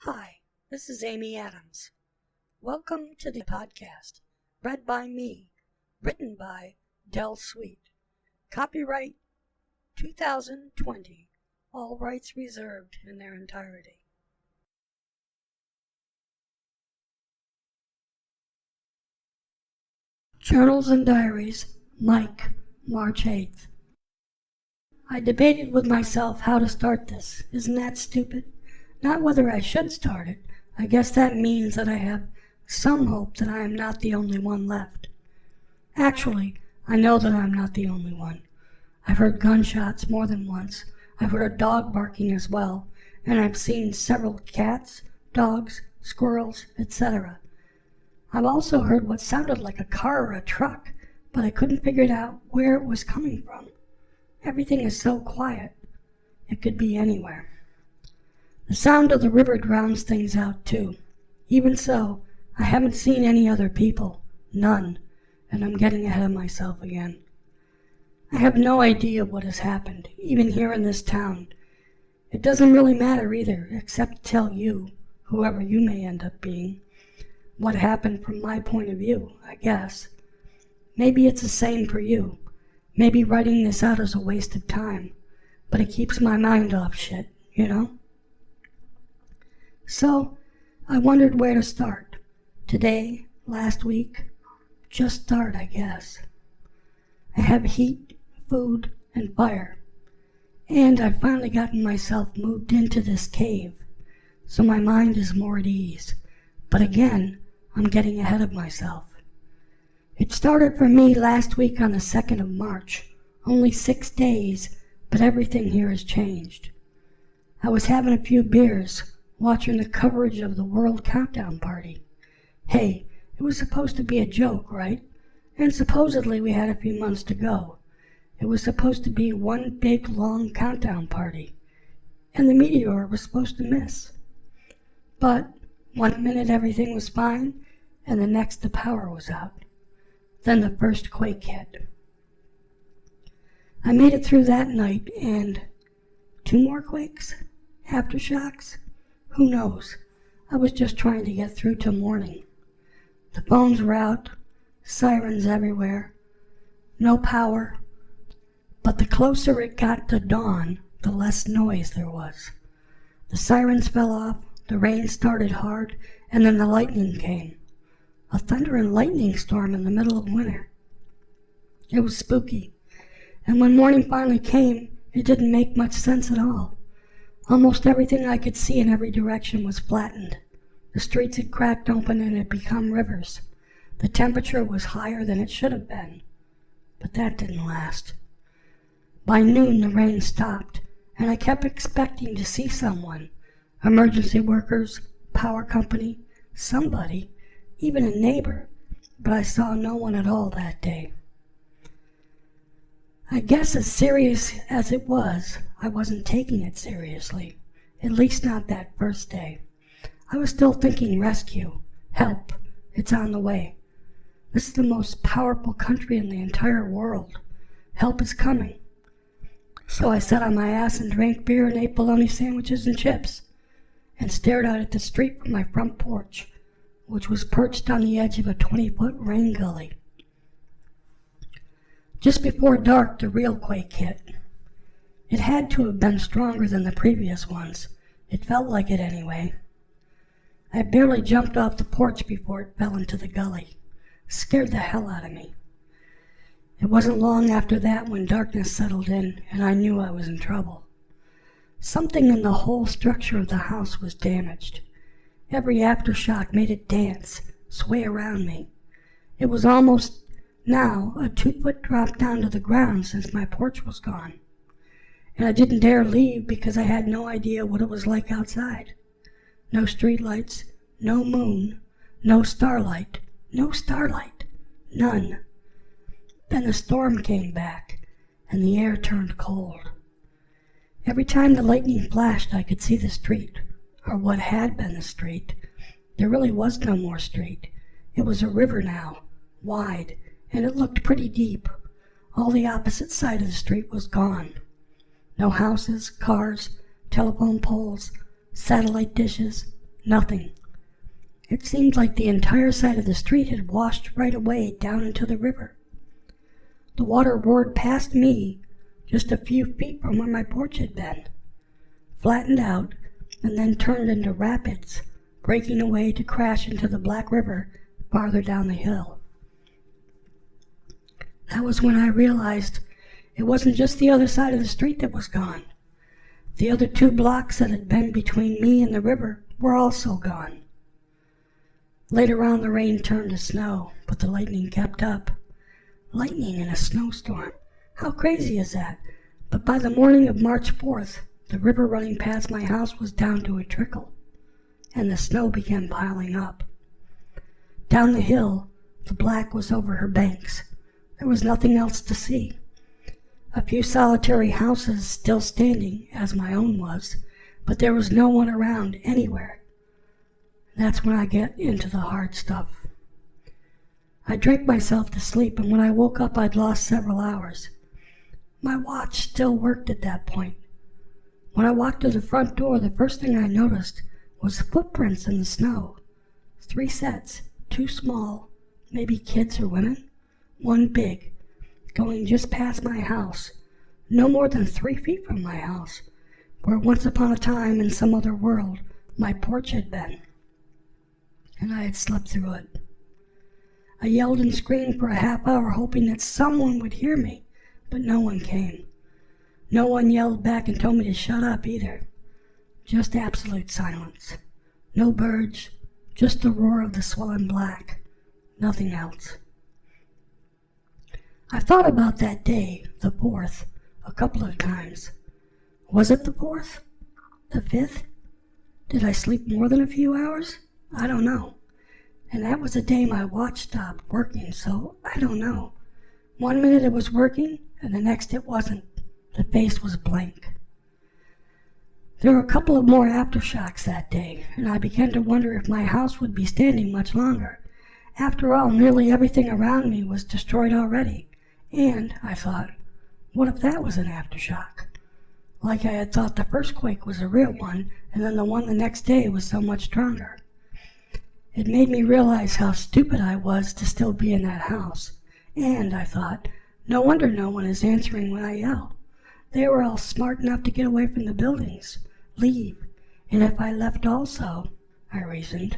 Hi, this is Amy Adams. Welcome to the podcast, read by me, written by Del Sweet. Copyright 2020, all rights reserved in their entirety. Journals and Diaries, Mike, March 8th. I debated with myself how to start this. Isn't that stupid? Not whether I should start it. I guess that means that I have some hope that I am not the only one left. Actually, I know that I'm not the only one. I've heard gunshots more than once. I've heard a dog barking as well, and I've seen several cats, dogs, squirrels, etc. I've also heard what sounded like a car or a truck, but I couldn't figure out where it was coming from. Everything is so quiet. It could be anywhere. The sound of the river drowns things out too. Even so, I haven't seen any other people. None. And I'm getting ahead of myself again. I have no idea what has happened, even here in this town. It doesn't really matter either, except to tell you, whoever you may end up being, what happened from my point of view, I guess. Maybe it's the same for you. Maybe writing this out is a waste of time, but it keeps my mind off shit, you know? So, I wondered where to start. Today, last week, just start, I guess. I have heat, food, and fire. And I've finally gotten myself moved into this cave, so my mind is more at ease. But again, I'm getting ahead of myself. It started for me last week on the 2nd of March. Only 6 days, but everything here has changed. I was having a few beers, watching the coverage of the World Countdown Party. Hey, it was supposed to be a joke, right? And supposedly we had a few months to go. It was supposed to be one big, long countdown party. And the meteor was supposed to miss. But one minute everything was fine, and the next the power was out. Then the first quake hit. I made it through that night, and 2 more quakes? Aftershocks? Who knows? I was just trying to get through till morning. The phones were out, sirens everywhere, no power, but the closer it got to dawn, the less noise there was. The sirens fell off, the rain started hard, and then the lightning came. A thunder and lightning storm in the middle of winter. It was spooky, and when morning finally came, it didn't make much sense at all. Almost everything I could see in every direction was flattened. The streets had cracked open and had become rivers. The temperature was higher than it should have been. But that didn't last. By noon the rain stopped, and I kept expecting to see someone. Emergency workers, power company, somebody, even a neighbor. But I saw no one at all that day. I guess as serious as it was, I wasn't taking it seriously. At least not that first day. I was still thinking rescue, help, it's on the way. This is the most powerful country in the entire world. Help is coming. So I sat on my ass and drank beer and ate bologna sandwiches and chips, and stared out at the street from my front porch, which was perched on the edge of a 20-foot rain gully. Just before dark, the real quake hit. It had to have been stronger than the previous ones. It felt like it anyway. I barely jumped off the porch before it fell into the gully. Scared the hell out of me. It wasn't long after that when darkness settled in, and I knew I was in trouble. Something in the whole structure of the house was damaged. Every aftershock made it dance, sway around me. It was almost now a 2-foot drop down to the ground since my porch was gone. And I didn't dare leave because I had no idea what it was like outside. No streetlights, no moon, no starlight, none. Then the storm came back, and the air turned cold. Every time the lightning flashed, I could see the street, or what had been the street. There really was no more street. It was a river now, wide, and it looked pretty deep. All the opposite side of the street was gone. No houses, cars, telephone poles, satellite dishes, Nothing. It seemed like the entire side of the street had washed right away down into the river. The water roared past me just a few feet from where my porch had been, flattened out, and then turned into rapids, breaking away to crash into the Black River farther down the hill. That was when I realized it wasn't just the other side of the street that was gone. The other 2 blocks that had been between me and the river were also gone. Later on, the rain turned to snow, but the lightning kept up. Lightning in a snowstorm. How crazy is that? But by the morning of March 4th, the river running past my house was down to a trickle, and the snow began piling up. Down the hill, the black was over her banks. There was nothing else to see. A few solitary houses still standing, as my own was, but there was no one around anywhere. That's when I get into the hard stuff. I drank myself to sleep, and when I woke up, I'd lost several hours. My watch still worked at that point. When I walked to the front door, the first thing I noticed was footprints in the snow. 3 sets, 2 small, maybe kids or women, 1 big, going just past my house, no more than 3 feet from my house, where once upon a time in some other world my porch had been, and I had slept through it. I yelled and screamed for a half hour, hoping that someone would hear me, but no one came. No one yelled back and told me to shut up either. Just absolute silence. No birds, just the roar of the swelling black. Nothing else. I thought about that day, the 4th, a couple of times. Was it the 4th? The 5th? Did I sleep more than a few hours? I don't know. And that was the day my watch stopped working, so I don't know. 1 minute it was working, and the next it wasn't. The face was blank. There were a couple of more aftershocks that day, and I began to wonder if my house would be standing much longer. After all, nearly everything around me was destroyed already. And, I thought, what if that was an aftershock? Like I had thought the first quake was a real one, and then the one the next day was so much stronger. It made me realize how stupid I was to still be in that house. And, I thought, no wonder no one is answering when I yell. They were all smart enough to get away from the buildings, leave, and if I left also, I reasoned,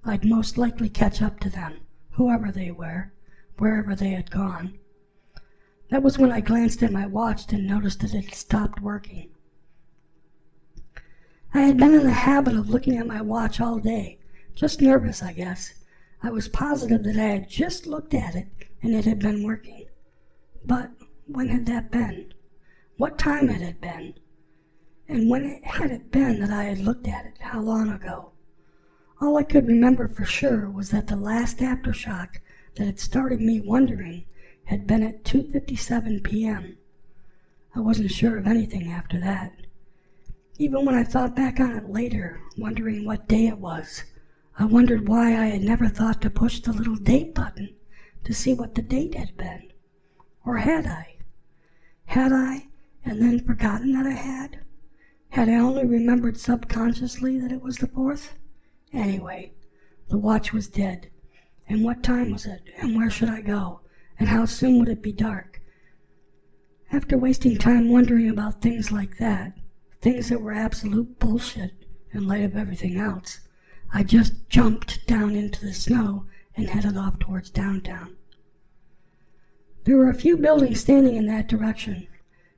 I'd most likely catch up to them, whoever they were, wherever they had gone. That was when I glanced at my watch and noticed that it had stopped working. I had been in the habit of looking at my watch all day, just nervous, I guess. I was positive that I had just looked at it and it had been working. But when had that been? What time had it been? And when had it been that I had looked at it? How long ago? All I could remember for sure was that the last aftershock that had started me wondering had been at 2:57 p.m. I wasn't sure of anything after that. Even when I thought back on it later, wondering what day it was, I wondered why I had never thought to push the little date button to see what the date had been. Or had I? Had I, and then forgotten that I had? Had I only remembered subconsciously that it was the 4th? Anyway, the watch was dead. And what time was it? And where should I go? And how soon would it be dark? After wasting time wondering about things like that, things that were absolute bullshit in light of everything else, I just jumped down into the snow and headed off towards downtown. There were a few buildings standing in that direction.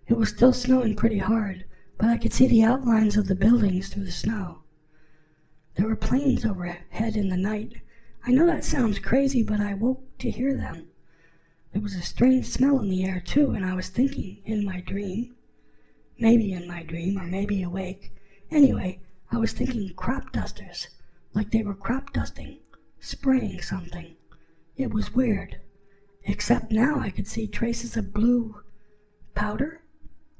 It was still snowing pretty hard, but I could see the outlines of the buildings through the snow. There were planes overhead in the night. I know that sounds crazy, but I woke to hear them. There was a strange smell in the air, too, and I was thinking, in my dream, maybe in my dream, or maybe awake. Anyway, I was thinking crop dusters, like they were crop dusting, spraying something. It was weird, except now I could see traces of blue powder,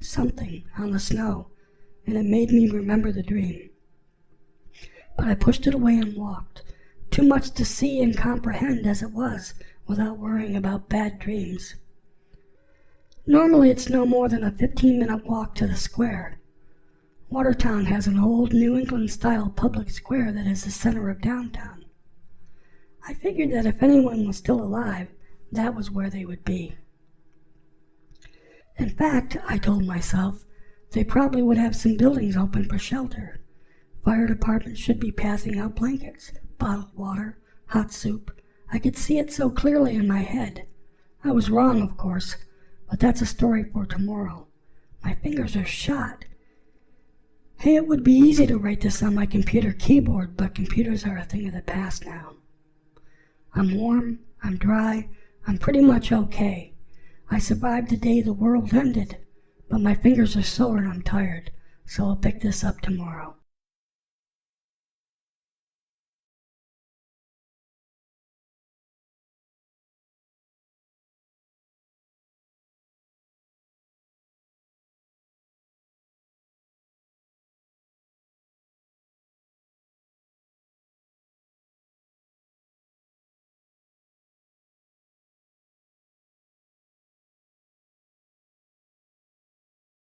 something, on the snow, and it made me remember the dream. But I pushed it away and walked, too much to see and comprehend as it was, without worrying about bad dreams. Normally it's no more than a 15-minute walk to the square. Watertown has an old New England-style public square that is the center of downtown. I figured that if anyone was still alive, that was where they would be. In fact, I told myself, they probably would have some buildings open for shelter. Fire departments should be passing out blankets, bottled water, hot soup. I could see it so clearly in my head. I was wrong, of course, but that's a story for tomorrow. My fingers are shot. Hey, it would be easy to write this on my computer keyboard, but computers are a thing of the past now. I'm warm, I'm dry, I'm pretty much okay. I survived the day the world ended, but my fingers are sore and I'm tired, so I'll pick this up tomorrow.